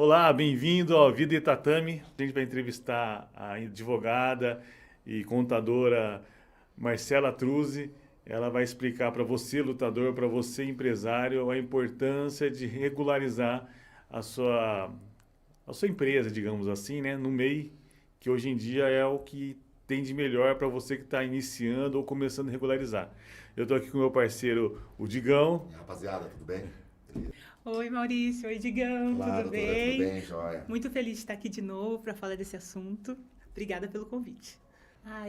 Olá, bem-vindo ao Vida e Tatame. A gente vai entrevistar a advogada e contadora Marcela Truzzi. Ela vai explicar para você, lutador, para você, empresário, a importância de regularizar a sua, a sua empresa, digamos assim, né, no MEI, que hoje em dia é o que tem de melhor para você que está iniciando ou começando a regularizar. Eu estou aqui com o meu parceiro, o Digão. E aí, rapaziada, tudo bem? Beleza? Oi, Maurício. Oi, Digão. Olá, Tudo doutora, tudo bem? bem? Joia. Muito feliz de estar aqui de novo para falar desse assunto. Obrigada pelo convite.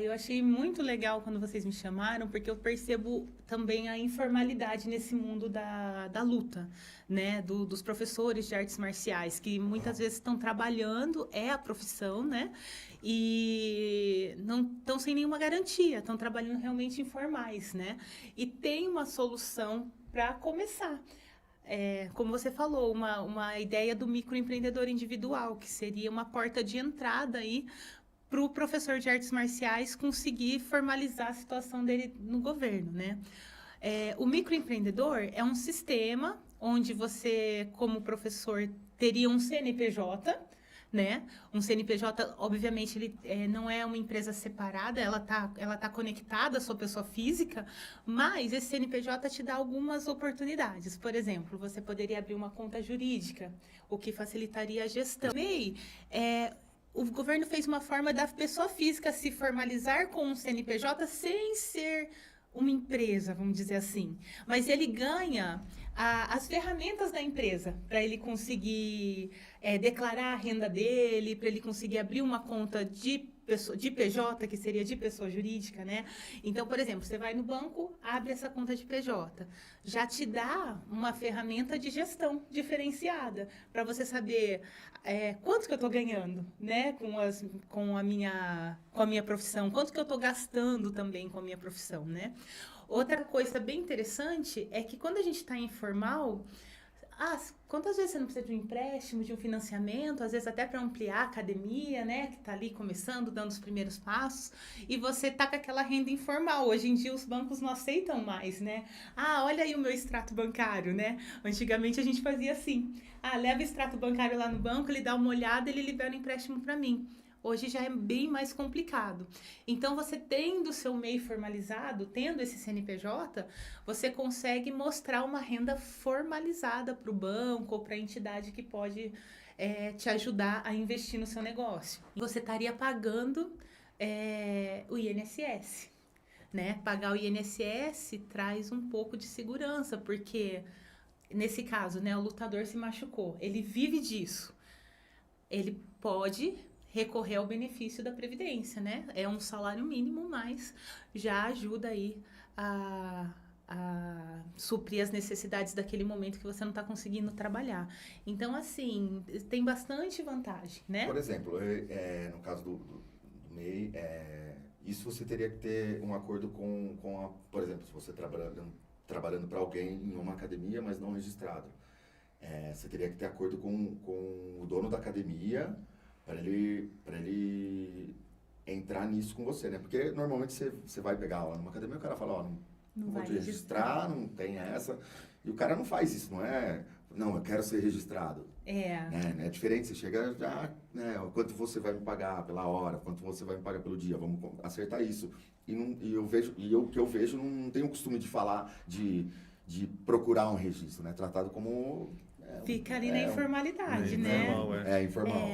Eu achei muito legal quando vocês me chamaram, porque eu percebo também a informalidade nesse mundo da luta, né? Dos professores de artes marciais, que muitas vezes estão trabalhando, é a profissão, né? E não estão sem nenhuma garantia, estão trabalhando realmente informais, né? E tem uma solução para começar. Como você falou, uma ideia do microempreendedor individual, que seria uma porta de entrada aí para o professor de artes marciais conseguir formalizar a situação dele no governo, né? O microempreendedor é um sistema onde você, como professor, teria um CNPJ, né? Um CNPJ, obviamente, ele não é uma empresa separada, ela tá conectada à sua pessoa física, mas esse CNPJ te dá algumas oportunidades. Por exemplo, você poderia abrir uma conta jurídica, o que facilitaria a gestão. MEI, o governo fez uma forma da pessoa física se formalizar com um CNPJ sem ser uma empresa, vamos dizer assim. Mas ele ganha as ferramentas da empresa para ele conseguir declarar a renda dele, para ele conseguir abrir uma conta de PJ, que seria de pessoa jurídica, né? Então, por exemplo, você vai no banco, abre essa conta de PJ. Já te dá uma ferramenta de gestão diferenciada para você saber quanto que eu estou ganhando, né? Com a minha profissão, quanto que eu estou gastando também com a minha profissão, né? Outra coisa bem interessante é que quando a gente está informal, quantas vezes você não precisa de um empréstimo, de um financiamento, às vezes até para ampliar a academia, né, que está ali começando, dando os primeiros passos, e você está com aquela renda informal. Hoje em dia os bancos não aceitam mais, né? Olha aí o meu extrato bancário, né? Antigamente a gente fazia assim. Leva o extrato bancário lá no banco, ele dá uma olhada, ele libera o empréstimo para mim. Hoje já é bem mais complicado. Então, você tendo o seu MEI formalizado, tendo esse CNPJ, você consegue mostrar uma renda formalizada para o banco ou para a entidade que pode te ajudar a investir no seu negócio. Você estaria pagando o INSS, né? Pagar o INSS traz um pouco de segurança, porque nesse caso, né, o lutador se machucou, ele vive disso. Ele pode recorrer ao benefício da Previdência, né? É um salário mínimo, mas já ajuda aí a suprir as necessidades daquele momento que você não está conseguindo trabalhar. Então, assim, tem bastante vantagem, né? Por exemplo, no caso do MEI, isso você teria que ter um acordo por exemplo, se você trabalhando para alguém em uma academia, mas não registrado. Você teria que ter acordo com o dono da academia para ele entrar nisso com você, né? Porque normalmente você vai pegar aula numa academia e o cara fala, não vou te registrar, não tem essa. E o cara não faz isso, não é? Não, eu quero ser registrado. Né? É diferente, você chega já, né? Quanto você vai me pagar pela hora, quanto você vai me pagar pelo dia, vamos acertar isso. O que eu vejo, não tenho o costume de falar, de procurar um registro, né? Tratado como... Fica ali na informalidade, né? Informal, informal.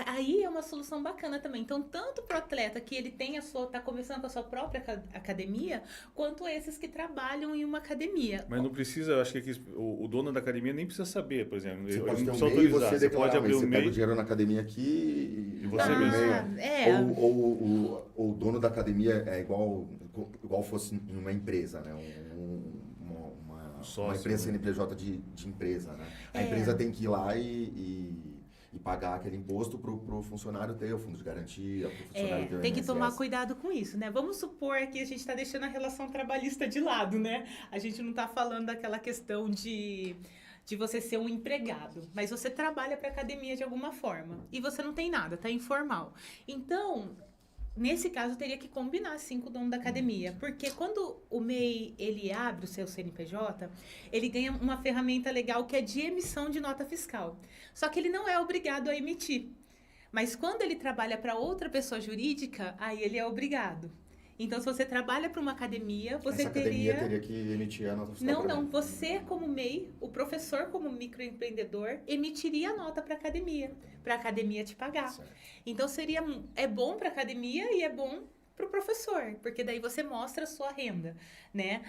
Aí é uma solução bacana também. Então, tanto para o atleta que ele tem tá começando com a sua própria academia, quanto esses que trabalham em uma academia. Mas não precisa, eu acho que aqui, o dono da academia nem precisa saber, por exemplo. Você Ele pode ter não um precisa MEI, autorizar. Você pode abrir um você pega MEI o dinheiro na academia aqui e você mesmo. Ou o dono da academia é igual fosse em uma empresa, né? Uma empresa CNPJ de empresa, né? A empresa tem que ir lá e pagar aquele imposto pro funcionário ter o fundo de garantia, pro funcionário ter o tem que INSS. tomar cuidado com isso, né? Vamos supor que a gente está deixando a relação trabalhista de lado, né? A gente não está falando daquela questão de você ser um empregado, mas você trabalha para a academia de alguma forma e você não tem nada, tá informal. Então, nesse caso, teria que combinar sim com o dono da academia. Porque quando o MEI, ele abre o seu CNPJ, ele ganha uma ferramenta legal que é de emissão de nota fiscal. Só que ele não é obrigado a emitir. Mas quando ele trabalha para outra pessoa jurídica, aí ele é obrigado. Então, se você trabalha para uma academia, você Essa academia teria que emitir a nota fiscal. Não. Você, como MEI, o professor, como microempreendedor, emitiria a nota para a academia te pagar. Certo. Então, é bom para a academia e é bom para o professor, porque daí você mostra a sua renda, né?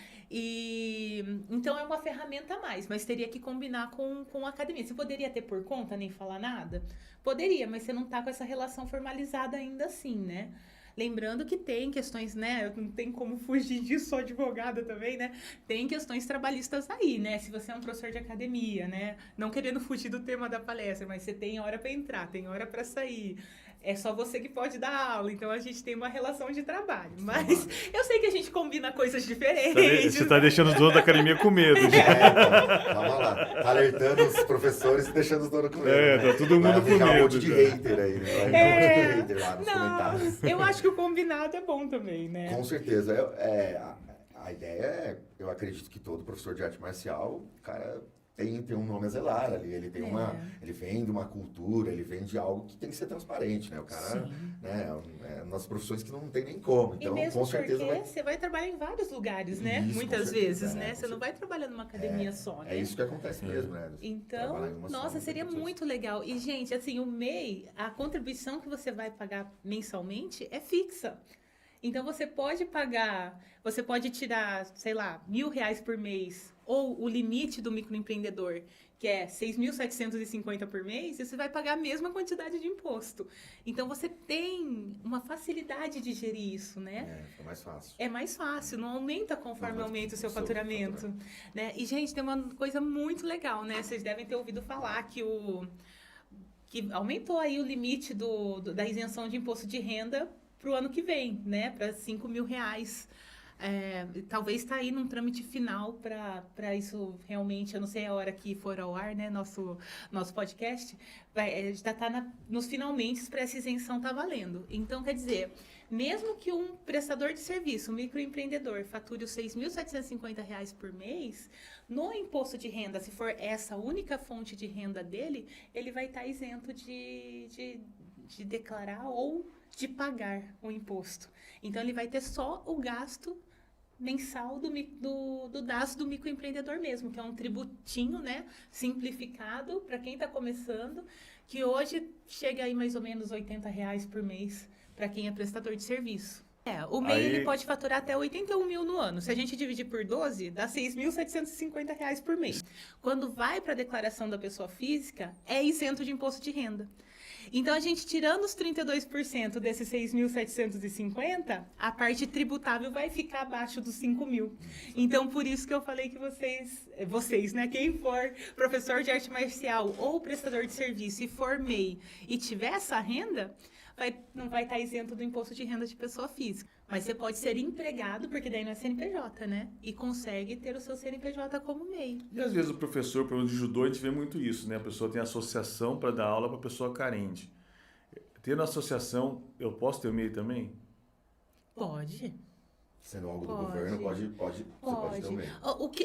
Então, é uma ferramenta a mais, mas teria que combinar com a academia. Você poderia ter por conta, nem falar nada? Poderia, mas você não está com essa relação formalizada ainda assim, né? Lembrando que tem questões, né? Não tem como fugir disso, sou advogada também, né? Tem questões trabalhistas aí, né? Se você é um professor de academia, né? Não querendo fugir do tema da palestra, mas você tem hora para entrar, tem hora para sair. É só você que pode dar aula, então a gente tem uma relação de trabalho. Mas eu sei que a gente combina coisas diferentes. Você está deixando os donos da academia com medo. Calma lá. Tá alertando os professores e deixando os donos com medo. Tá todo mundo com medo. Vai um monte de hater aí, né? Vai um monte de hater lá nos comentários. Eu acho que o combinado é bom também, né? Com certeza. A ideia é, eu acredito que todo professor de arte marcial, cara, tem um nome a zelar ali, ele tem ele vem de uma cultura, ele vem de algo que tem que ser transparente, né? O cara, né, nas profissões que não tem nem como, então com certeza porque você vai trabalhar em vários lugares, né? Isso, muitas certeza, vezes, né? Você não vai trabalhar numa academia só, né? É isso que acontece mesmo, né? Então, nossa, seria muito legal. E, gente, assim, o MEI, a contribuição que você vai pagar mensalmente é fixa. Então, você pode tirar, sei lá, R$1.000 por mês, ou o limite do microempreendedor, que é 6.750 por mês, e você vai pagar a mesma quantidade de imposto. Então, você tem uma facilidade de gerir isso, né? É mais fácil. É mais fácil, não aumenta conforme aumenta o seu faturamento. Né? E, gente, tem uma coisa muito legal, né? Vocês devem ter ouvido falar que aumentou aí o limite da isenção de imposto de renda para o ano que vem, né? Para R$5.000. Talvez está aí num trâmite final para isso realmente, eu não sei a hora que for ao ar, né? Nosso podcast, já está nos finalmente para essa isenção estar valendo. Então, quer dizer, mesmo que um prestador de serviço, um microempreendedor, fature os R$6.750 por mês, no imposto de renda, se for essa única fonte de renda dele, ele vai estar isento de declarar ou de pagar o imposto. Então, ele vai ter só o gasto mensal do DAS do microempreendedor mesmo, que é um tributinho, né, simplificado para quem está começando, que hoje chega aí mais ou menos R$80 por mês para quem é prestador de serviço. O MEI ele pode faturar até 81 mil no ano. Se a gente dividir por 12, dá R$6.750 por mês. Quando vai para a declaração da pessoa física, é isento de imposto de renda. Então, a gente tirando os 32% desses 6.750, a parte tributável vai ficar abaixo dos 5.000. Então, por isso que eu falei que vocês, né? Quem for professor de arte marcial ou prestador de serviço e for MEI e tiver essa renda, não vai estar isento do imposto de renda de pessoa física. Mas você pode ser empregado, porque daí não é CNPJ, né? E consegue ter o seu CNPJ como MEI. E às vezes o professor, pelo menos de judô, a gente vê muito isso, né? A pessoa tem associação para dar aula para pessoa carente. Tendo associação, eu posso ter o MEI também? Pode. Sendo algo do governo, você pode ter o MEI.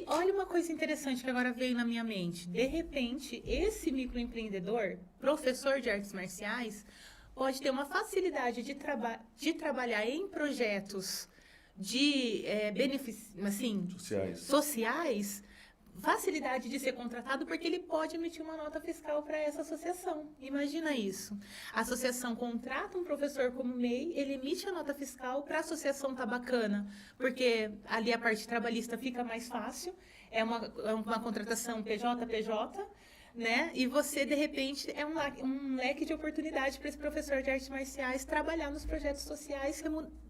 Olha uma coisa interessante que agora veio na minha mente. De repente, esse microempreendedor, professor de artes marciais, pode ter uma facilidade de trabalhar em projetos de benefícios assim, sociais, facilidade de ser contratado, porque ele pode emitir uma nota fiscal para essa associação. Imagina isso. A associação contrata um professor como MEI, ele emite a nota fiscal para a associação, tá bacana, porque ali a parte trabalhista fica mais fácil, é uma contratação PJ-PJ, né? E você, de repente, é um leque de oportunidade para esse professor de artes marciais trabalhar nos projetos sociais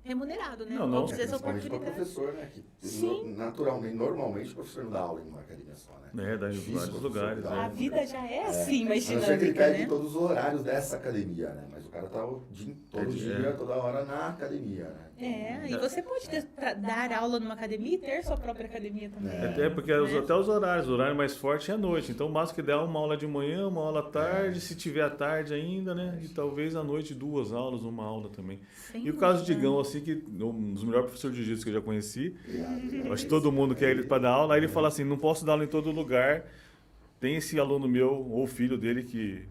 remunerado, né? Não. Principalmente para o professor, né? Que naturalmente, normalmente, o professor não dá aula em uma academia só, né? Dá em vários lugares. A vida já é assim, mas dinâmica, a não ser que ele pegue né? todos os horários dessa academia, né? Mas o cara tá todo dia, toda hora na academia, né? E você pode dar aula numa academia e ter sua própria academia também. Até porque até os horários, o horário mais forte é à noite. Então, o máximo que der 1 uma aula de manhã, uma aula à tarde, se tiver à tarde ainda, né? E talvez à noite 2 aulas, uma aula também. Sem E o caso do dúvida. Digão, assim, que um dos melhores professores de jiu-jitsu que eu já conheci, Obrigado. eu acho que todo mundo quer ele para dar aula, aí ele fala assim, não posso dar aula em todo lugar, tem esse aluno meu, ou filho dele, que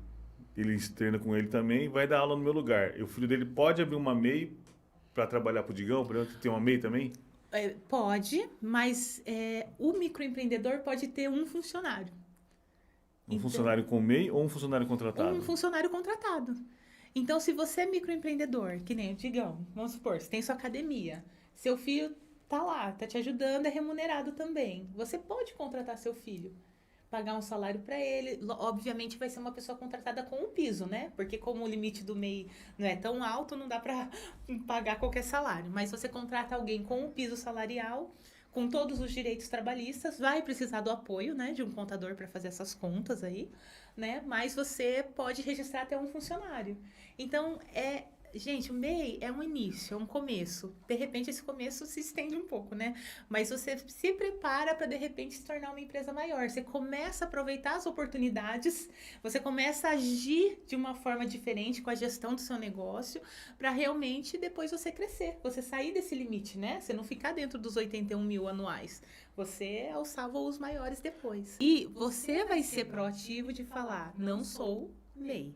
ele treina com ele também, vai dar aula no meu lugar. E o filho dele pode abrir uma MEI para trabalhar para o Digão, por exemplo, tem uma MEI também? Pode, mas o microempreendedor pode ter um funcionário. Um Então, funcionário com MEI ou um funcionário contratado? Um funcionário contratado. Então, se você é microempreendedor, que nem o Digão, vamos supor, você tem sua academia, seu filho tá lá, tá te ajudando, é remunerado também. Você pode contratar seu filho, pagar um salário para ele. Obviamente vai ser uma pessoa contratada com um piso, né? Porque como o limite do MEI não é tão alto, não dá para pagar qualquer salário. Mas você contrata alguém com um piso salarial, com todos os direitos trabalhistas, vai precisar do apoio, né, de um contador para fazer essas contas aí, né? Mas você pode registrar até um funcionário. Então, gente, o MEI é um início, é um começo. De repente, esse começo se estende um pouco, né? Mas você se prepara para, de repente, se tornar uma empresa maior. Você começa a aproveitar as oportunidades, você começa a agir de uma forma diferente com a gestão do seu negócio, para realmente depois você crescer, você sair desse limite, né? Você não ficar dentro dos 81 mil anuais. Você alçar voos maiores depois. E você vai ser proativo de falar, não sou MEI,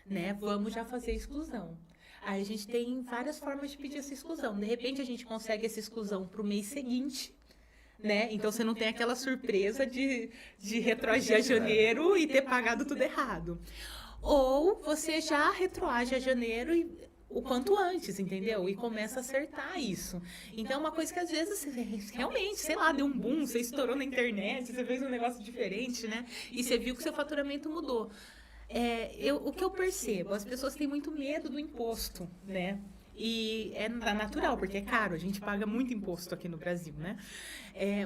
né? Vamos já fazer exclusão. Aí a gente tem várias formas de pedir essa exclusão. De repente a gente consegue essa exclusão para o mês seguinte, né? Então você não tem aquela surpresa de retroagir a janeiro e ter pagado tudo errado. Ou você já retroage a janeiro o quanto antes, entendeu? E começa a acertar isso. Então é uma coisa que às vezes realmente, sei lá, deu um boom, você estourou na internet, você fez um negócio diferente, né? E você viu que seu faturamento mudou. O que eu percebo, as pessoas têm muito medo do imposto, né? E é natural, porque é caro, a gente paga muito imposto aqui no Brasil, né?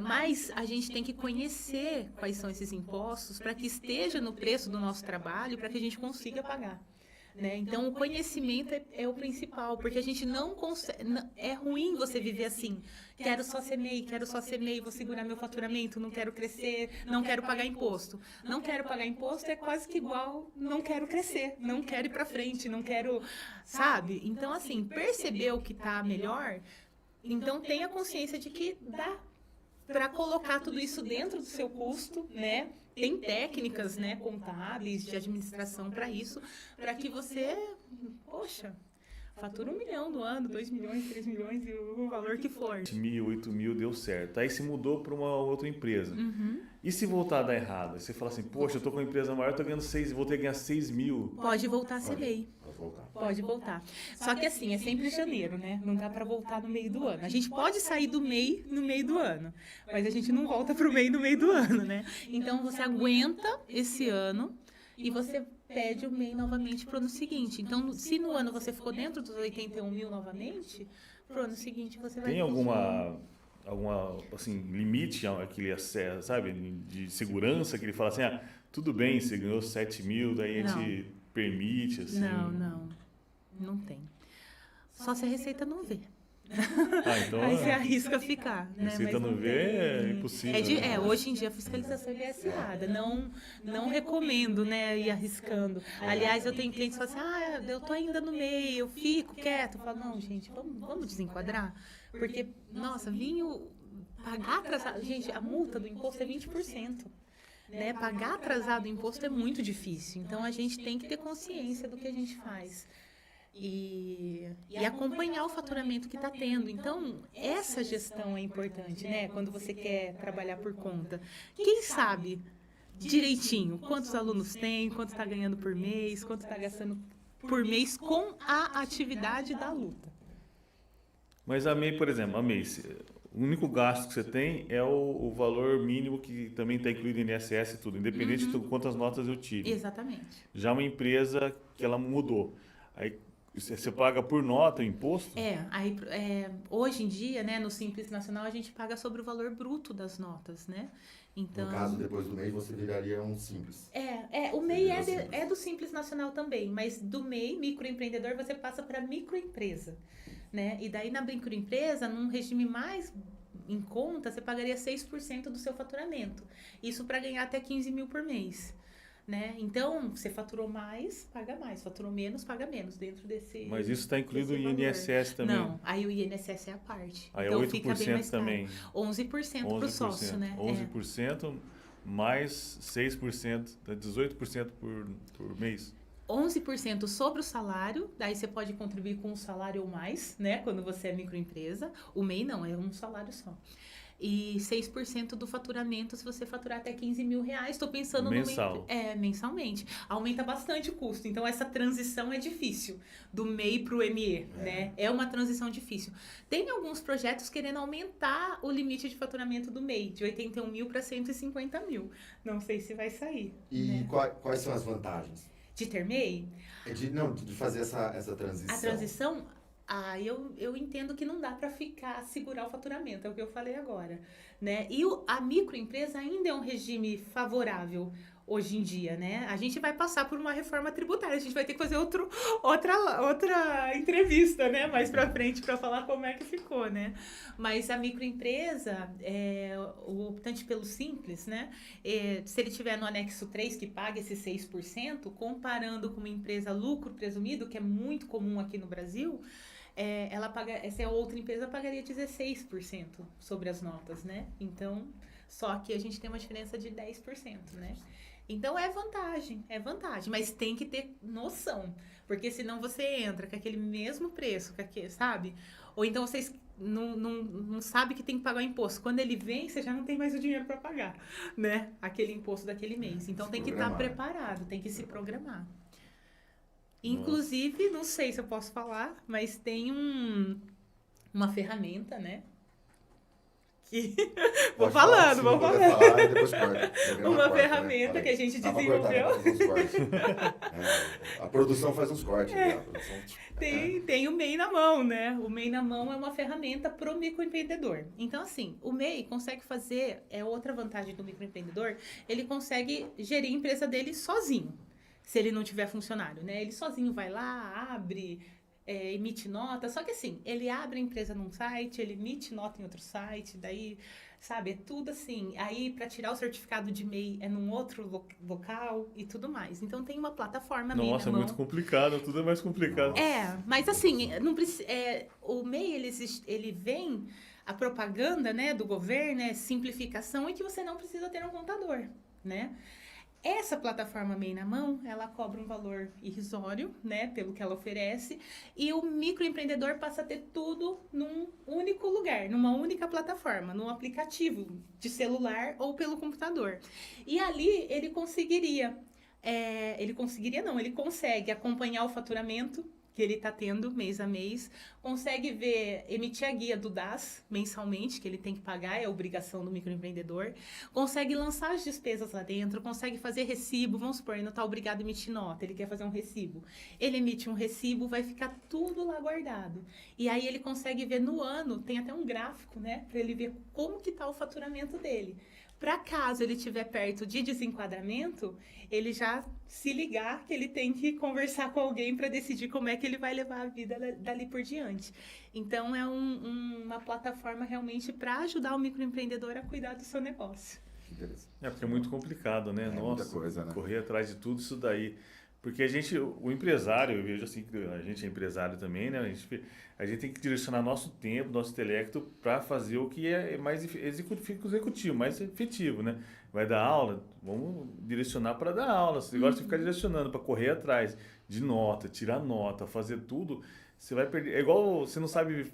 Mas a gente tem que conhecer quais são esses impostos para que esteja no preço do nosso trabalho, para que a gente consiga pagar. Né? Então, o conhecimento é o principal, porque a gente não consegue... É ruim você viver assim, quero só ser MEI, vou segurar meu faturamento, não quero crescer, não quero pagar imposto. Não quero pagar imposto é quase que igual não quero crescer, não quero ir pra frente, não quero... Sabe? Então, assim, perceber o que tá melhor, então tenha consciência de que dá para colocar tudo isso dentro do seu custo, né? Tem técnicas, né, contábeis, de administração para isso, para que você, poxa, fatura 1 milhão no ano, 2 milhões, 3 milhões e o valor que for. 7.000, 8.000 deu certo. Aí se mudou para uma outra empresa. Uhum. E se voltar a dar errado? Você fala assim, poxa, eu tô com uma empresa maior, eu tô ganhando 6, vou ter que ganhar 6 mil. Pode voltar a ser MEI. Pode voltar. Pode voltar. Só que assim, é sempre janeiro, né? Não dá para voltar no meio do ano. A gente pode sair do MEI no meio do ano, mas a gente não volta pro MEI no meio do ano, né? Então você aguenta esse ano e você pede o MEI novamente pro ano seguinte. Então, se no ano você ficou dentro dos 81 mil novamente, pro ano seguinte você vai... Tem alguma assim, limite aquele acesso, sabe, de segurança, que ele fala assim, tudo bem, você ganhou 7 mil, daí a gente permite, assim. Não tem. Só se a Receita não vê. Então Aí você arrisca ficar, né? Receita Mas não vê, é impossível. né? Hoje em dia a fiscalização é viesada. Não recomendo, né, ir arriscando. Aliás, eu tenho clientes que falam assim, eu tô ainda no meio, eu fico quieto. Eu falo, não, gente, vamos desenquadrar. Porque, nossa, vinho pagar atrasado. Gente, a multa do imposto é 20%. Né? Pagar atrasado o imposto é muito difícil. Então, a gente tem que ter consciência do que a gente faz. E acompanhar o faturamento que está tendo. Então, essa gestão é importante, né? Quando você quer trabalhar por conta. Quem sabe direitinho quantos alunos tem, quanto está ganhando por mês, quanto está gastando por mês com a atividade da luta. Mas a MEI, por exemplo, o único gasto que você tem é o valor mínimo que também está incluído em INSS e tudo, independente de quantas notas eu tive. Exatamente. Já uma empresa que ela mudou, aí você paga por nota o imposto? Hoje em dia, né, no Simples Nacional, a gente paga sobre o valor bruto das notas, né? Então, no caso, depois do MEI, você viraria um simples. O MEI é do Simples Nacional também, mas do MEI, microempreendedor, você passa para microempresa, né? E daí na microempresa, num regime mais em conta, você pagaria 6% do seu faturamento. Isso para ganhar até 15 mil por mês. né? Então, você faturou mais, paga mais. Faturou menos, paga menos dentro desse. Mas isso está incluído desse em valor. INSS também? Não, aí o INSS é a parte. Aí então é 8% fica bem mais também. caro. 11% para o sócio, né? 11% mais 6%, dá 18% por mês. 11% sobre o salário, daí você pode contribuir com um salário ou mais, né? Quando você é microempresa. O MEI não, é um salário só. E 6% do faturamento se você faturar até 15 mil reais. Estou pensando Mensal. mensalmente. Aumenta bastante o custo. Então, essa transição é difícil. Do MEI para o ME, né? É uma transição difícil. Tem alguns projetos querendo aumentar o limite de faturamento do MEI, de 81 mil para 150 mil. Não sei se vai sair. E né? quais são as vantagens? De ter MEI? De fazer essa transição. A transição, eu entendo que não dá para segurar o faturamento, é o que eu falei agora, né? E a microempresa ainda é um regime favorável hoje em dia, né? A gente vai passar por uma reforma tributária, a gente vai ter que fazer outra entrevista, né? Mais para frente para falar como é que ficou, né? Mas a microempresa, o optante pelo Simples, né? Se ele tiver no anexo 3 que paga esses 6%, comparando com uma empresa lucro presumido, que é muito comum aqui no Brasil, essa outra empresa pagaria 16% sobre as notas, né? Então, só que a gente tem uma diferença de 10%, né? Então, é vantagem, mas tem que ter noção, porque senão você entra com aquele mesmo preço, sabe? Ou então vocês não sabe que tem que pagar o imposto. Quando ele vem, você já não tem mais o dinheiro para pagar, né? Aquele imposto daquele mês. Então, tem que estar preparado, tem que se programar. Inclusive, não sei se eu posso falar, mas tem uma ferramenta, né? Que... Vou falando. Falar, e depois corta. Uma ferramenta que a gente desenvolveu. A produção faz uns cortes. Tem o MEI na mão, né? O MEI na mão é uma ferramenta para o microempreendedor. Então, assim, o MEI consegue fazer, outra vantagem do microempreendedor, ele consegue gerir a empresa dele sozinho. Se ele não tiver funcionário, né? Ele sozinho vai lá, abre, emite nota. Só que assim, ele abre a empresa num site, ele emite nota em outro site, daí, sabe, é tudo assim. Aí, para tirar o certificado de MEI é num outro local e tudo mais. Então, tem uma plataforma MEI na mão. Nossa, é muito complicado, tudo é mais complicado. Mas assim, não precisa, o MEI, ele vem, a propaganda, né, do governo, simplificação, e que você não precisa ter um contador, né? Essa plataforma MEI na mão, ela cobra um valor irrisório, né, pelo que ela oferece, e o microempreendedor passa a ter tudo num único lugar, numa única plataforma, num aplicativo de celular ou pelo computador. E ali ele consegue acompanhar o faturamento que ele está tendo mês a mês, consegue emitir a guia do DAS mensalmente, que ele tem que pagar, é a obrigação do microempreendedor, consegue lançar as despesas lá dentro, consegue fazer recibo, vamos supor, ele não está obrigado a emitir nota, ele quer fazer um recibo. Ele emite um recibo, vai ficar tudo lá guardado. E aí ele consegue ver no ano, tem até um gráfico, né, para ele ver como que está o faturamento dele. Para caso ele estiver perto de desenquadramento, ele já se ligar que ele tem que conversar com alguém para decidir como é que ele vai levar a vida dali por diante. Então, é uma plataforma realmente para ajudar o microempreendedor a cuidar do seu negócio. Porque é muito complicado, né? Nossa, muita coisa, né? Correr atrás de tudo isso daí. Porque o empresário, eu vejo assim que a gente é empresário também, né? A gente tem que direcionar nosso tempo, nosso intelecto para fazer o que é mais executivo, mais efetivo, né? Vai dar aula, vamos direcionar para dar aula. Você gosta de ficar direcionando para correr atrás de nota, tirar nota, fazer tudo, você vai perder. É igual você não sabe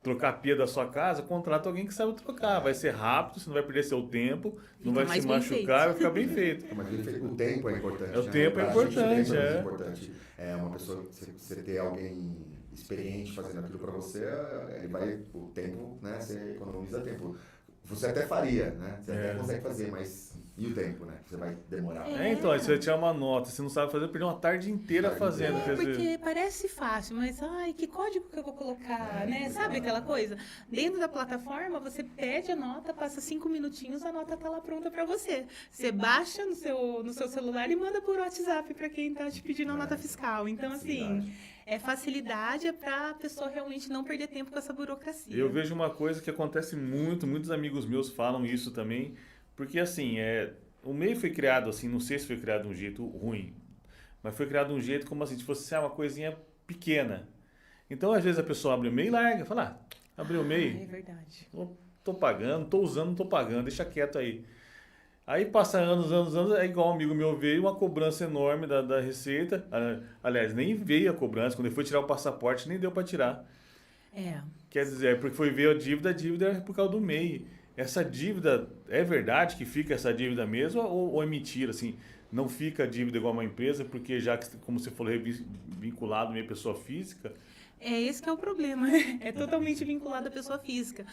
trocar a pia da sua casa, contrata alguém que sabe trocar. Vai ser rápido, você não vai perder seu tempo, não vai se machucar, vai ficar bem feito. O tempo é importante. O tempo é importante, Uma pessoa, você ter alguém experiente fazendo aquilo para você, o tempo, né? Você economiza tempo. Você até faria, né? Você até consegue fazer, mas e o tempo, né? Você vai demorar. Então, aí você vai tirar uma nota, você não sabe fazer, perder uma tarde inteira fazendo. Porque parece fácil, mas que código que eu vou colocar, né? Sabe aquela coisa? Dentro da plataforma, você pede a nota, passa 5 minutinhos, a nota tá lá pronta para você. Você baixa no seu celular e manda por WhatsApp para quem tá te pedindo a nota fiscal. Então, assim, facilidade para a pessoa realmente não perder tempo com essa burocracia. Eu vejo uma coisa que acontece muito, muitos amigos meus falam isso também, porque assim, o MEI foi criado assim, não sei se foi criado de um jeito ruim, mas foi criado de um jeito como assim, se fosse uma coisinha pequena. Então, às vezes a pessoa abre o MEI e larga, fala, abriu o É MEI, verdade. tô pagando, tô usando, não tô pagando, deixa quieto aí. Aí passa anos, é igual um amigo meu veio, uma cobrança enorme da Receita. Aliás, nem veio a cobrança, quando ele foi tirar o passaporte, nem deu para tirar. É. Quer dizer, porque foi ver a dívida é por causa do MEI. Essa dívida, é verdade que fica essa dívida mesmo ou é mentira? Assim, não fica a dívida igual uma empresa, porque já que, como você falou, é vinculado a minha pessoa física. É esse que é o problema, é totalmente vinculado à pessoa física.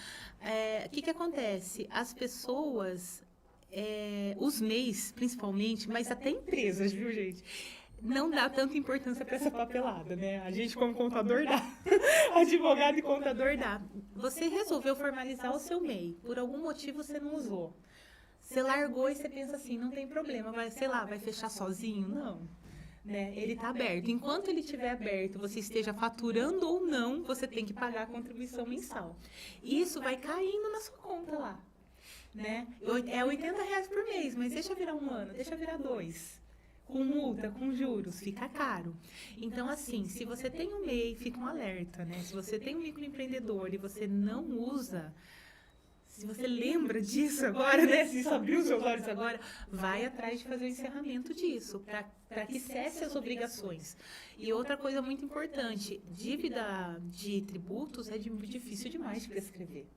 O que acontece? As pessoas, os MEIs principalmente, mas até empresas, viu, gente? Não dá tanta importância para essa papelada, né? A gente como contador dá, advogado e contador dá. Você resolveu formalizar o seu MEI, por algum motivo você não usou. Você largou e você pensa assim, não tem problema, vai, sei lá, vai fechar sozinho? Não. Né? Ele está aberto. Enquanto ele estiver aberto, você esteja faturando ou não, você tem que pagar a contribuição mensal. Isso vai caindo na sua conta lá. Né? É R$80 por mês, mas deixa virar um ano, deixa virar 2. Com multa, com juros, fica caro. Então, assim, se você tem um MEI, fica um alerta, né? Se você tem um microempreendedor e você não usa, se você lembra disso agora, né? Se isso abriu os seus olhos agora, vai atrás de fazer o encerramento disso, para que cesse as obrigações. E outra coisa muito importante, dívida de tributos é difícil demais de prescrever.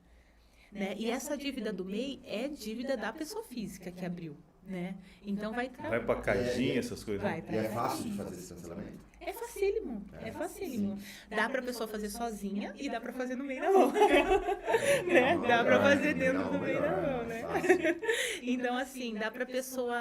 Né? E essa dívida do MEI é dívida da pessoa física que abriu. Né? Então vai para cadinha, essas coisas. E é fácil de fazer esse cancelamento? É facílimo, é facílimo. Dá para a pessoa fazer sozinha e dá para fazer no meio da mão. Né? Dá para fazer dentro do meio da mão, né? Então, assim, dá para a pessoa...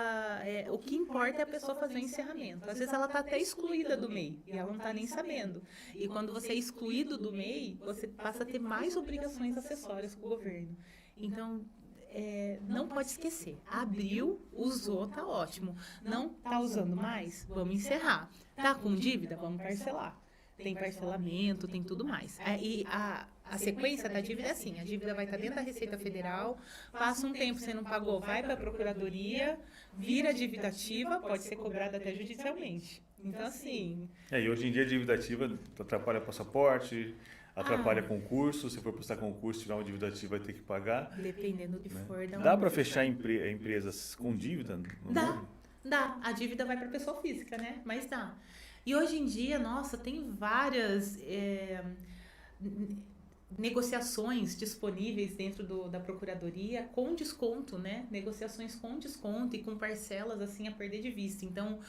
o que importa é a pessoa fazer o encerramento. Às vezes ela está até excluída do MEI e ela não está nem sabendo. E quando você é excluído do MEI, você passa a ter mais obrigações acessórias com o governo. Então... não pode esquecer. Abriu, usou, tá ótimo. Não tá usando mais? Vamos encerrar. Tá com dívida? Vamos parcelar. Tem parcelamento, tem tudo mais. E a sequência da dívida é assim: a dívida vai estar dentro da Receita Federal, passa um tempo, você não pagou, vai para a Procuradoria, vira dívida ativa, pode ser cobrada até judicialmente. Então, assim... E hoje em dia a dívida ativa atrapalha passaporte, atrapalha concurso. Se for prestar concurso, tiver uma dívida ativa, vai ter que pagar. Dependendo do que for. Dá para fechar empresas com dívida? Dá. A dívida vai para a pessoa física, né? Mas dá. E hoje em dia, nossa, tem várias negociações disponíveis dentro da Procuradoria com desconto, né? Negociações com desconto e com parcelas, assim, a perder de vista. Então,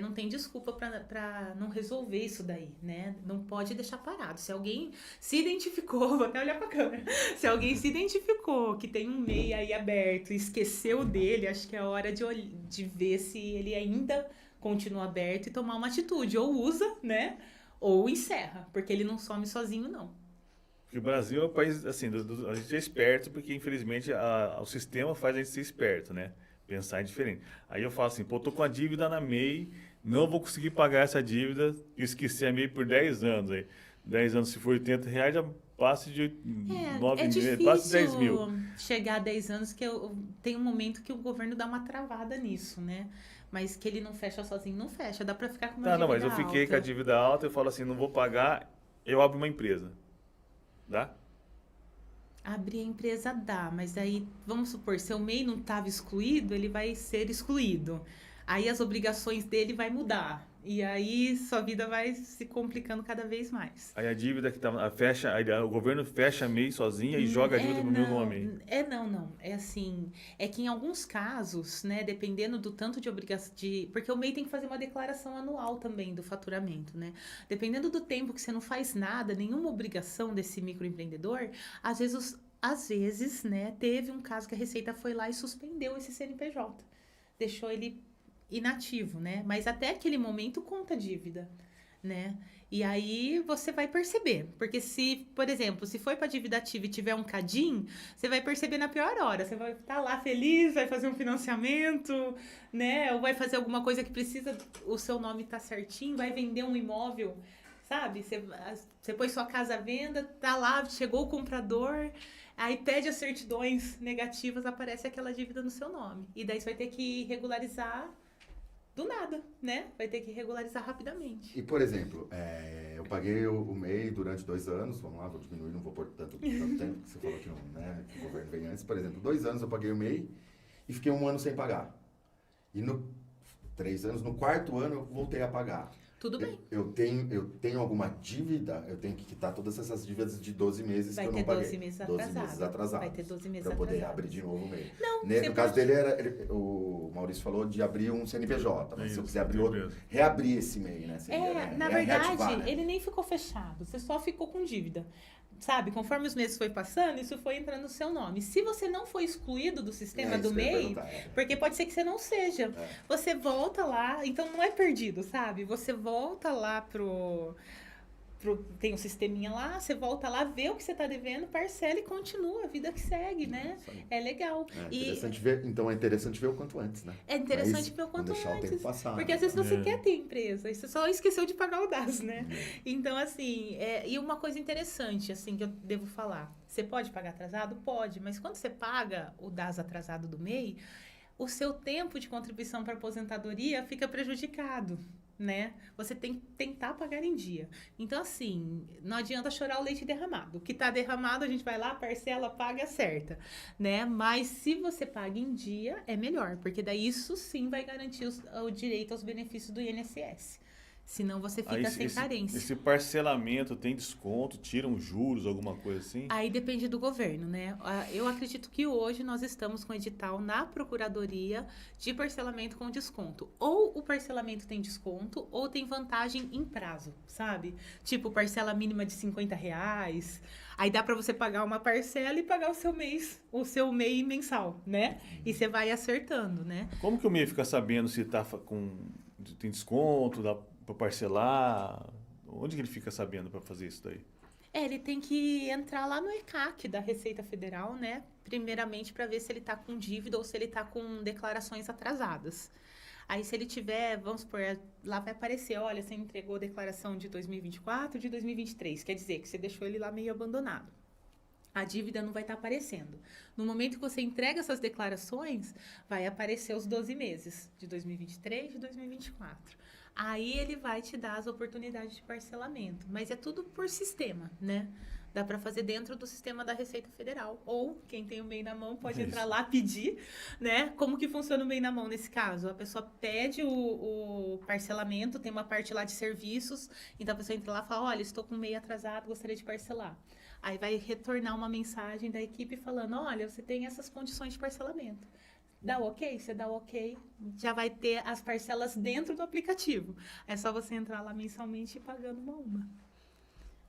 não tem desculpa para não resolver isso daí, né? Não pode deixar parado. Se alguém se identificou, vou até olhar para a câmera, se alguém se identificou que tem um MEI aí aberto e esqueceu dele, acho que é hora de ver se ele ainda continua aberto e tomar uma atitude. Ou usa, né? Ou encerra, porque ele não some sozinho, não. Porque o Brasil é um país, assim, a gente é esperto porque, infelizmente, o sistema faz a gente ser esperto, né? Pensar é diferente. Aí eu falo assim, pô, tô com a dívida na MEI, não vou conseguir pagar essa dívida, esqueci a MEI por 10 anos. Aí, 10 anos, se for R$80, já passa de 9 mil, passa de 10 mil. Chegar a 10 anos, que tem um momento que o governo dá uma travada nisso, né? Mas que ele não fecha sozinho, não fecha. Dá para ficar com uma dívida alta. Não, mas eu fiquei com a dívida alta, eu falo assim, não vou pagar, eu abro uma empresa. Dá? Abrir a empresa dá, mas aí, vamos supor, se o MEI não estava excluído, ele vai ser excluído. Aí as obrigações dele vai mudar. E aí sua vida vai se complicando cada vez mais. Aí a dívida que fecha, aí o governo fecha a MEI sozinha e joga a dívida pro meu nome. Não. É assim, é que em alguns casos, né, dependendo do tanto de obrigação, porque o MEI tem que fazer uma declaração anual também do faturamento, né? Dependendo do tempo que você não faz nada, nenhuma obrigação desse microempreendedor, às vezes, né, teve um caso que a Receita foi lá e suspendeu esse CNPJ. Deixou ele inativo, né? Mas até aquele momento conta dívida, né? E aí você vai perceber, porque se, por exemplo, se for para dívida ativa e tiver um CADIM, você vai perceber na pior hora, você vai estar lá feliz, vai fazer um financiamento, né? Ou vai fazer alguma coisa que precisa, o seu nome tá certinho, vai vender um imóvel, sabe? Você pôs sua casa à venda, tá lá, chegou o comprador, Aí pede as certidões negativas, aparece aquela dívida no seu nome. E daí você vai ter que regularizar do nada, né? Vai ter que regularizar rapidamente. E, por exemplo, eu paguei o MEI durante 2 anos, vamos lá, vou diminuir, não vou pôr tanto tempo, que você falou que, né, que o governo vem antes. Por exemplo, 2 anos eu paguei o MEI e fiquei 1 ano sem pagar. E 3 anos, no 4º ano eu voltei a pagar. Tudo bem. Eu tenho alguma dívida, eu tenho que quitar todas essas dívidas de 12 meses Vai que eu ter não paguei. 12 meses 12 meses atrasados. Vai ter 12 meses Para poder atrasados. abrir de novo o MEI. Não, No caso dele, o Maurício falou de abrir um CNPJ, mas se eu quiser abrir outro, reabrir esse MEI, né? Seria, na reativar, verdade, né? ele nem ficou fechado, você só ficou com dívida. Sabe, conforme os meses foi passando, isso foi entrando no seu nome. Se você não foi excluído do sistema do isso que eu ia MEI, perguntar, porque pode ser que você não seja. Você volta lá, então não é perdido, sabe? Você volta lá tem um sisteminha lá, você volta lá, vê o que você tá devendo, parcela e continua, a vida que segue, né? É legal. Então é interessante ver o quanto antes, né? É interessante ver o quanto não deixar antes. o tempo passar. Porque às vezes você quer ter empresa, e você só esqueceu de pagar o DAS, né? Então, assim, e uma coisa interessante, assim, que eu devo falar. Você pode pagar atrasado? Pode, mas quando você paga o DAS atrasado do MEI, o seu tempo de contribuição para aposentadoria fica prejudicado, né? Você tem que tentar pagar em dia. Então, assim, não adianta chorar o leite derramado. O que está derramado, a gente vai lá, parcela, paga, acerta, né? Mas se você paga em dia, é melhor, porque daí isso sim vai garantir o direito aos benefícios do INSS. Senão você fica sem carência. Esse parcelamento tem desconto, tiram juros, alguma coisa assim? Aí depende do governo, né? Eu acredito que hoje nós estamos com edital na Procuradoria de parcelamento com desconto. Ou o parcelamento tem desconto, ou tem vantagem em prazo, sabe? Tipo, parcela mínima de R$50. Aí dá para você pagar uma parcela e pagar o seu MEI mensal, né? E você vai acertando, né? Como que o MEI fica sabendo se tem desconto, dá para parcelar? Onde que ele fica sabendo para fazer isso daí? Ele tem que entrar lá no ECAC da Receita Federal, né? Primeiramente para ver se ele está com dívida ou se ele está com declarações atrasadas. Aí se ele tiver, vamos supor, lá vai aparecer, olha, você entregou declaração de 2024, de 2023. Quer dizer que você deixou ele lá meio abandonado. A dívida não vai estar aparecendo. No momento que você entrega essas declarações, vai aparecer os 12 meses de 2023 e de 2024. Aí ele vai te dar as oportunidades de parcelamento. Mas é tudo por sistema, né? Dá para fazer dentro do sistema da Receita Federal. Ou quem tem o MEI na mão pode entrar lá pedir, né? Como que funciona o MEI na mão nesse caso? A pessoa pede o parcelamento, tem uma parte lá de serviços. Então a pessoa entra lá e fala, olha, estou com o MEI atrasado, gostaria de parcelar. Aí vai retornar uma mensagem da equipe falando, olha, você tem essas condições de parcelamento. Dá o ok? Você dá o ok, já vai ter as parcelas dentro do aplicativo. É só você entrar lá mensalmente e ir pagando uma.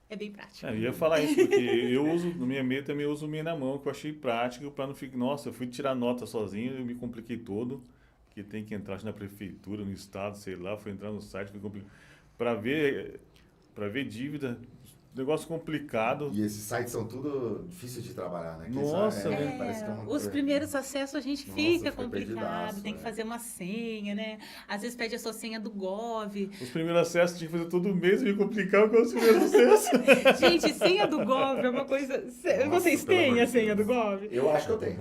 É bem prático. Eu ia falar isso, porque eu uso, no minha MEI também uso o MEI na mão, que eu achei prático para não ficar... Nossa, eu fui tirar nota sozinho, eu me compliquei todo, que tem que entrar na prefeitura, no estado, sei lá, fui entrar no site, para ver dívida... Negócio complicado. E esses sites são tudo difíceis de trabalhar, né? Nossa, parece que os primeiros acessos a gente fica complicado, perdidaço, tem que fazer uma senha, né? Às vezes pede a sua senha do Gov. Os primeiros acessos tinha que fazer todo mês e me complicar com os primeiros acessos. Gente, senha do Gov é uma coisa... Vocês têm a senha do Gov? Eu acho que eu tenho.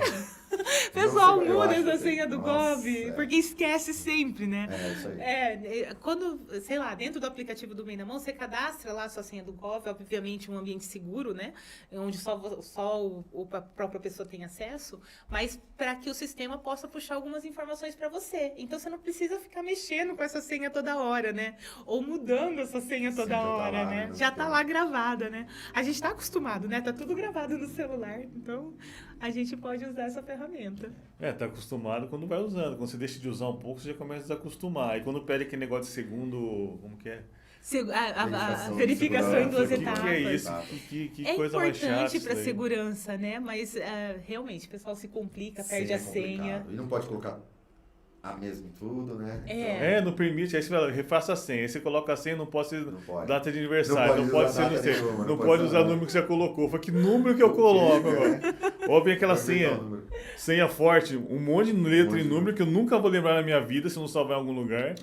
Pessoal, muda essa senha do Gov, porque esquece sempre, né? É, isso aí. Quando, sei lá, dentro do aplicativo do MEI na mão, você cadastra lá a sua senha do Gov, obviamente um ambiente seguro, né? Onde só a própria pessoa tem acesso, mas para que o sistema possa puxar algumas informações para você. Então, você não precisa ficar mexendo com essa senha toda hora, né? Ou mudando essa senha toda hora, né? Já tá lá gravada, né? A gente tá acostumado, né? Tá tudo gravado no celular, então... a gente pode usar essa ferramenta. Tá acostumado quando vai usando. Quando você deixa de usar um pouco, você já começa a desacostumar. E quando pede aquele negócio de segundo... Como que é? A verificação em 2 etapas. O que é isso? Que coisa mais chata. É importante para segurança, né? Mas realmente o pessoal se complica, perde a senha. E não pode colocar a mesma em tudo, né? Não permite. Aí você fala, refaça a senha. Aí você coloca a senha, não pode ser data de Não aniversário, pode ser, não sei. nenhuma, Não pode usar o número que você colocou. Foi que número que eu coloco agora? Ou vem aquela senha forte, um monte de letra e número que eu nunca vou lembrar na minha vida se eu não salvar em algum lugar.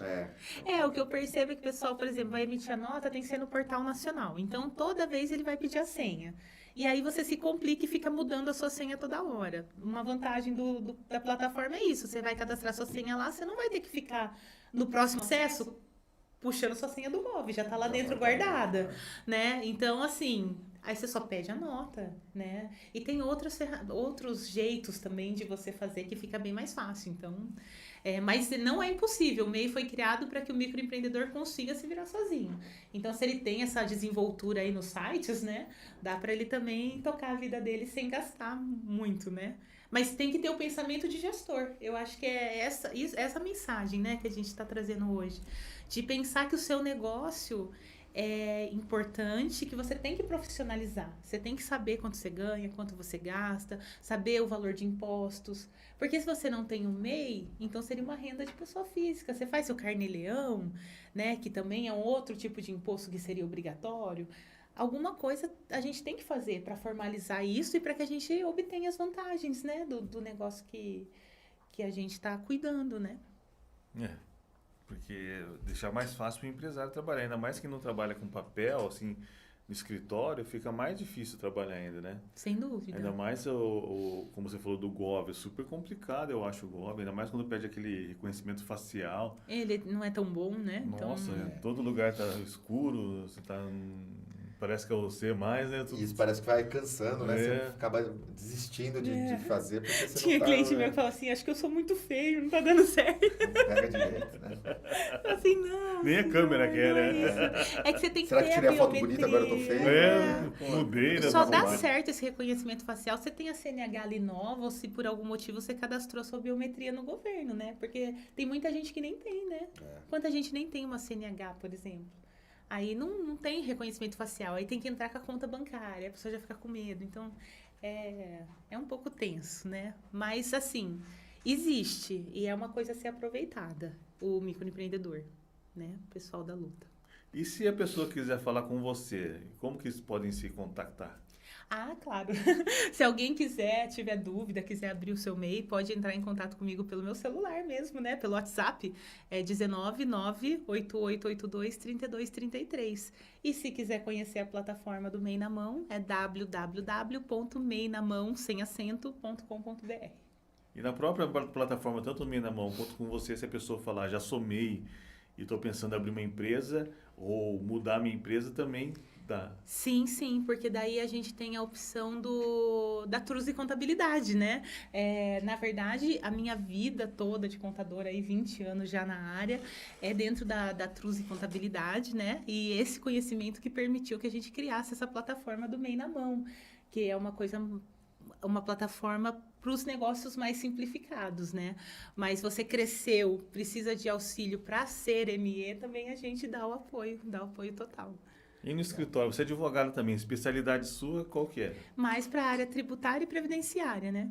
O que eu percebo é que o pessoal, por exemplo, vai emitir a nota, tem que ser no Portal Nacional. Então, toda vez ele vai pedir a senha. E aí você se complica e fica mudando a sua senha toda hora. Uma vantagem da plataforma é isso. Você vai cadastrar sua senha lá, você não vai ter que ficar no próximo acesso puxando sua senha do Gov, já tá lá dentro guardada, né? Então, assim, aí você só pede a nota, né? E tem outros jeitos também de você fazer que fica bem mais fácil. Então, mas não é impossível. O MEI foi criado para que o microempreendedor consiga se virar sozinho. Então, se ele tem essa desenvoltura aí nos sites, né? Dá para ele também tocar a vida dele sem gastar muito, né? Mas tem que ter o pensamento de gestor. Eu acho que é essa mensagem, né, que a gente está trazendo hoje. De pensar que o seu negócio é importante, que você tem que profissionalizar. Você tem que saber quanto você ganha, quanto você gasta, saber o valor de impostos. Porque se você não tem um MEI, então seria uma renda de pessoa física. Você faz seu carnê-leão, né, que também é um outro tipo de imposto que seria obrigatório. Alguma coisa a gente tem que fazer para formalizar isso e para que a gente obtenha as vantagens, né, do negócio que a gente está cuidando, né? Porque deixar mais fácil para o empresário trabalhar, ainda mais que não trabalha com papel, assim, no escritório, fica mais difícil trabalhar ainda, né? Sem dúvida. Ainda mais, como você falou do Gov, é super complicado, eu acho, o Gov, ainda mais quando pede aquele reconhecimento facial. Ele não é tão bom, né? Nossa, todo lugar tá escuro, você tá... Parece que é você mais, né? Isso parece que vai cansando, né? Você acaba desistindo de fazer porque você Tinha não tá, cliente meu que falava assim, acho que eu sou muito feio, não tá dando certo. Não pega direito, né? Assim, não. Nem a câmera quer, né? É que você tem que Será ter que tirei a foto biometria. bonita, agora eu tô feio? Mudei, né? Só dá certo esse reconhecimento facial se você tem a CNH ali nova ou se por algum motivo você cadastrou sua biometria no governo, né? Porque tem muita gente que nem tem, né? Quanta gente nem tem uma CNH, por exemplo. Aí não tem reconhecimento facial, aí tem que entrar com a conta bancária, a pessoa já fica com medo. Então, é um pouco tenso, né? Mas, assim, existe e é uma coisa a ser aproveitada, o microempreendedor, né? O pessoal da luta. E se a pessoa quiser falar com você, como que eles podem se contactar? Ah, claro. Se alguém tiver dúvida, quiser abrir o seu MEI, pode entrar em contato comigo pelo meu celular mesmo, né? Pelo WhatsApp, é 19988823233. E se quiser conhecer a plataforma do MEI na Mão, é www.meinamão.com.br. E na própria plataforma, tanto o MEI na Mão quanto com você, se a pessoa falar, já sou MEI e estou pensando em abrir uma empresa ou mudar a minha empresa, também dá. Sim, porque daí a gente tem a opção da Truzi Contabilidade, né? Na verdade, a minha vida toda de contadora, aí 20 anos já na área, é dentro da Truzi Contabilidade, né? E esse conhecimento que permitiu que a gente criasse essa plataforma do MEI na Mão, que é uma plataforma para os negócios mais simplificados, né? Mas você cresceu, precisa de auxílio para ser ME, também a gente dá o apoio total. E no escritório, você é advogado também, especialidade sua, qual que é? Mais para a área tributária e previdenciária, né?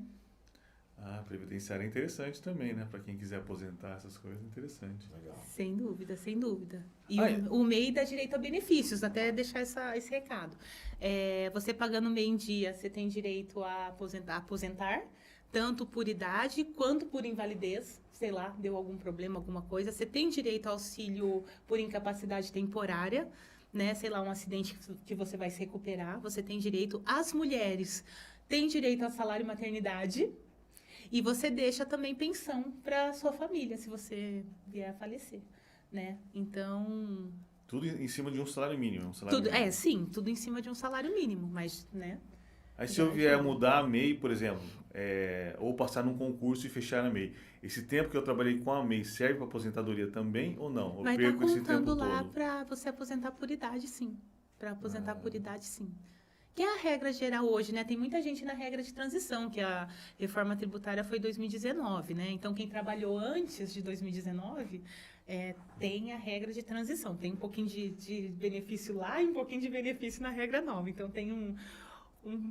Ah, previdenciária é interessante também, né? Para quem quiser aposentar, essas coisas, interessante. Legal. Sem dúvida. E o MEI dá direito a benefícios, até deixar esse recado. Você pagando o MEI em dia, você tem direito a aposentar, tanto por idade quanto por invalidez. Sei lá, deu algum problema, alguma coisa. Você tem direito ao auxílio por incapacidade temporária, né? Sei lá, um acidente que você vai se recuperar. Você tem direito. As mulheres têm direito ao salário maternidade. E você deixa também pensão para sua família, se você vier a falecer, né? Então... Tudo em cima de um salário mínimo. Tudo em cima de um salário mínimo, mas, né? Aí se eu vier mudar a MEI, por exemplo, ou passar num concurso e fechar a MEI, esse tempo que eu trabalhei com a MEI serve para aposentadoria também ou não? Eu vai estar perco esse tempo contando lá todo? para você aposentar por idade, sim. Para aposentar por idade, sim. Que é a regra geral hoje, né? Tem muita gente na regra de transição, que a reforma tributária foi em 2019, né? Então, quem trabalhou antes de 2019 tem a regra de transição. Tem um pouquinho de benefício lá e um pouquinho de benefício na regra nova. Então, tem um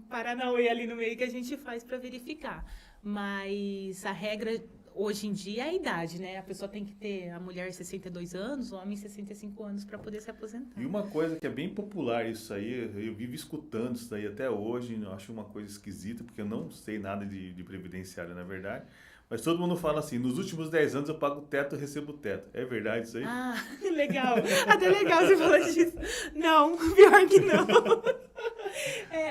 paranauê ali no meio que a gente faz para verificar. Mas a regra hoje em dia é a idade, né? A pessoa tem que ter, a mulher 62 anos, o homem 65 anos para poder se aposentar. E uma coisa que é bem popular isso aí, eu vivo escutando isso aí até hoje, eu acho uma coisa esquisita, porque eu não sei nada de previdenciário, na verdade. Mas todo mundo fala assim, nos últimos 10 anos eu pago teto e recebo teto. É verdade isso aí? Ah, legal. Até legal você falar disso. Não, pior que não.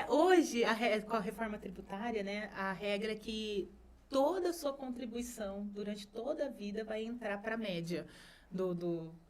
Hoje, com a reforma tributária, né, a regra é que toda a sua contribuição durante toda a vida vai entrar para a média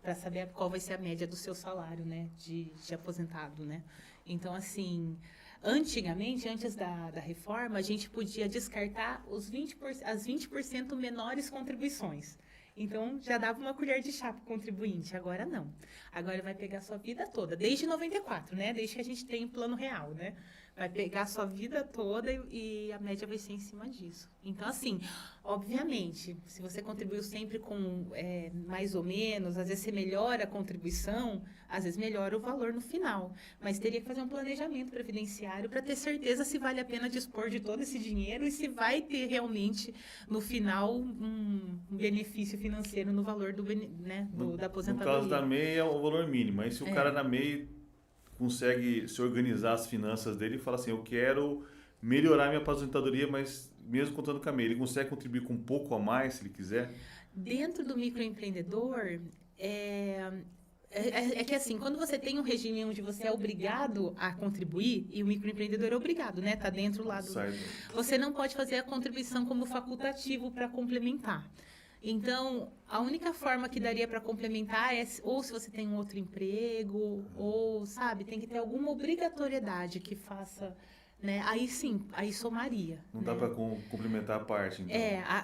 para saber qual vai ser a média do seu salário, né, de aposentado, né? Então, assim, antigamente, antes da reforma, a gente podia descartar as 20% menores contribuições. Então, já dava uma colher de chá para o contribuinte. Agora, não. Agora, vai pegar a sua vida toda. Desde 94, né? Desde que a gente tem plano real, né? Vai pegar a sua vida toda e a média vai ser em cima disso. Então, assim, obviamente, se você contribuiu sempre com mais ou menos, às vezes você melhora a contribuição, às vezes melhora o valor no final. Mas teria que fazer um planejamento previdenciário para ter certeza se vale a pena dispor de todo esse dinheiro e se vai ter realmente, no final, um benefício financeiro no valor da aposentadoria. No caso da MEI é o valor mínimo. Aí se o cara da MEI consegue se organizar as finanças dele e fala assim, eu quero melhorar minha aposentadoria, mas mesmo contando com a MEI, ele consegue contribuir com um pouco a mais, se ele quiser? Dentro do microempreendedor, é que assim, quando você tem um regime onde você é obrigado a contribuir, e o microempreendedor é obrigado, né? Tá dentro lá do... Você não pode fazer a contribuição como facultativo para complementar. Então, a única forma que daria para complementar é ou se você tem um outro emprego, ou, sabe, tem que ter alguma obrigatoriedade que faça, né? Aí sim, aí somaria. Não dá para complementar a parte, então.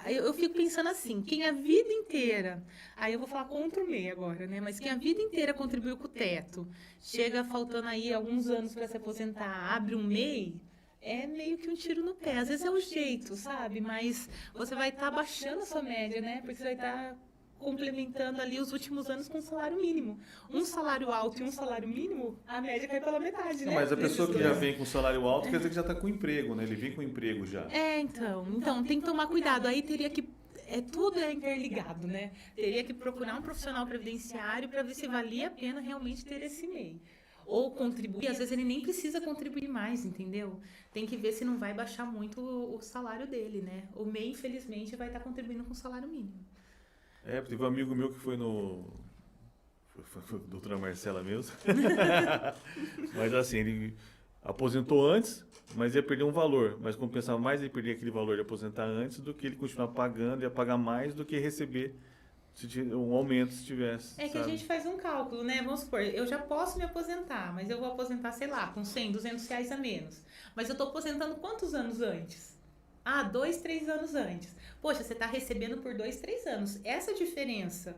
Eu fico pensando assim, quem a vida inteira, aí eu vou falar contra o MEI agora, né? Mas quem a vida inteira contribuiu com o teto, chega faltando aí alguns anos para se aposentar, abre um MEI, é meio que um tiro no pé. Às vezes é o jeito, sabe? Mas você vai estar baixando a sua média, né? Porque você vai estar complementando ali os últimos anos com um salário mínimo. Um salário alto e um salário mínimo, a média cai pela metade, né? Mas a pessoa que já vem com salário alto quer dizer que já está com emprego, né? Ele vem com emprego já. Então tem que tomar cuidado. Aí teria que... tudo é interligado, né? Teria que procurar um profissional previdenciário para ver se valia a pena realmente ter esse MEI. Ou contribuir, às vezes ele nem precisa contribuir mais, entendeu? Tem que ver se não vai baixar muito o salário dele, né? O MEI, infelizmente, vai estar contribuindo com o salário mínimo. Teve um amigo meu que foi no... Foi a doutora Marcela mesmo. Mas assim, ele aposentou antes, mas ia perder um valor. Mas compensava mais ele perder aquele valor de aposentar antes do que ele continuar pagando, ia pagar mais do que receber um aumento se tivesse. Que a gente faz um cálculo, né? Vamos supor, eu já posso me aposentar, mas eu vou aposentar, sei lá, com 100, 200 reais a menos. Mas eu tô aposentando quantos anos antes? 2, 3 anos antes. Poxa, você tá recebendo por 2, 3 anos. Essa diferença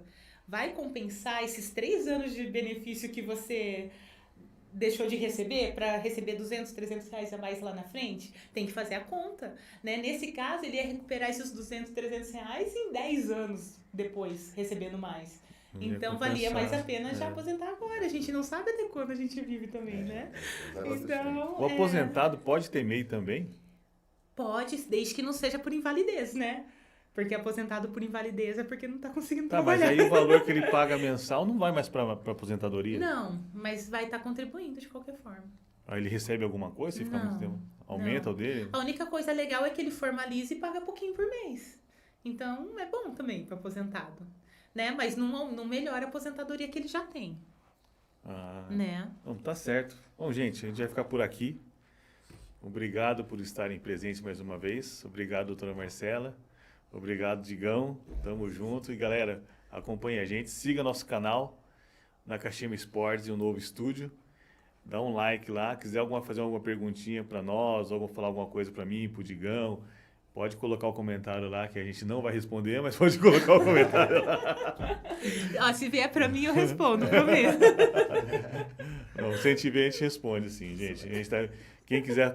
vai compensar esses 3 anos de benefício que você deixou de receber para receber 200, 300 reais a mais lá na frente? Tem que fazer a conta, né? Nesse caso, ele ia recuperar esses 200, 300 reais em 10 anos depois, recebendo mais. Então, valia mais a pena já aposentar agora. A gente não sabe até quando a gente vive também, né? Então, o aposentado pode ter MEI também? Pode, desde que não seja por invalidez, né? Porque aposentado por invalidez é porque não está conseguindo trabalhar. Mas aí o valor que ele paga mensal não vai mais para aposentadoria? Não, mas vai estar contribuindo de qualquer forma. Aí ele recebe alguma coisa? Se ficar muito tempo? Aumenta o dele? A única coisa legal é que ele formaliza e paga pouquinho por mês. Então, é bom também para aposentado. Né? Mas não melhora a aposentadoria que ele já tem. Né? Então, tá certo. Bom, gente, a gente vai ficar por aqui. Obrigado por estarem presentes mais uma vez. Obrigado, doutora Marcela. Obrigado, Digão. Tamo junto. E, galera, acompanhe a gente. Siga nosso canal, na Kashima Esportes e o novo estúdio. Dá um like lá. Quiser fazer alguma perguntinha para nós, ou falar alguma coisa para mim, pro Digão, pode colocar o comentário lá, que a gente não vai responder, mas pode colocar o comentário lá. Se vier para mim, eu respondo, prometo. Não, se a gente ver, a gente responde, sim, gente. Quem quiser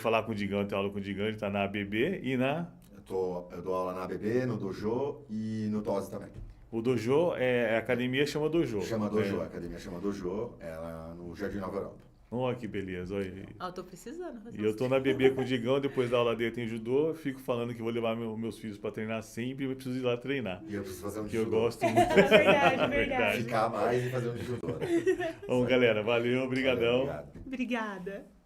falar com o Digão, ter aula com o Digão, ele está na ABB e na... Eu dou aula na ABB, no Dojo e no TOSE também. O Dojo, a academia chama Dojo. Chama Dojo, a academia chama Dojo, ela no Jardim Nova Europa. Olha que beleza. Eu tô precisando fazer E eu tô na ABB com o Digão, depois da aula dele tem judô, fico falando que vou levar meus filhos para treinar sempre, eu preciso ir lá treinar. E eu preciso fazer um que judô. Eu gosto muito. Verdade. Ficar mais e fazer um judô. Bom, galera, valeu, obrigadão. Obrigado. Obrigada.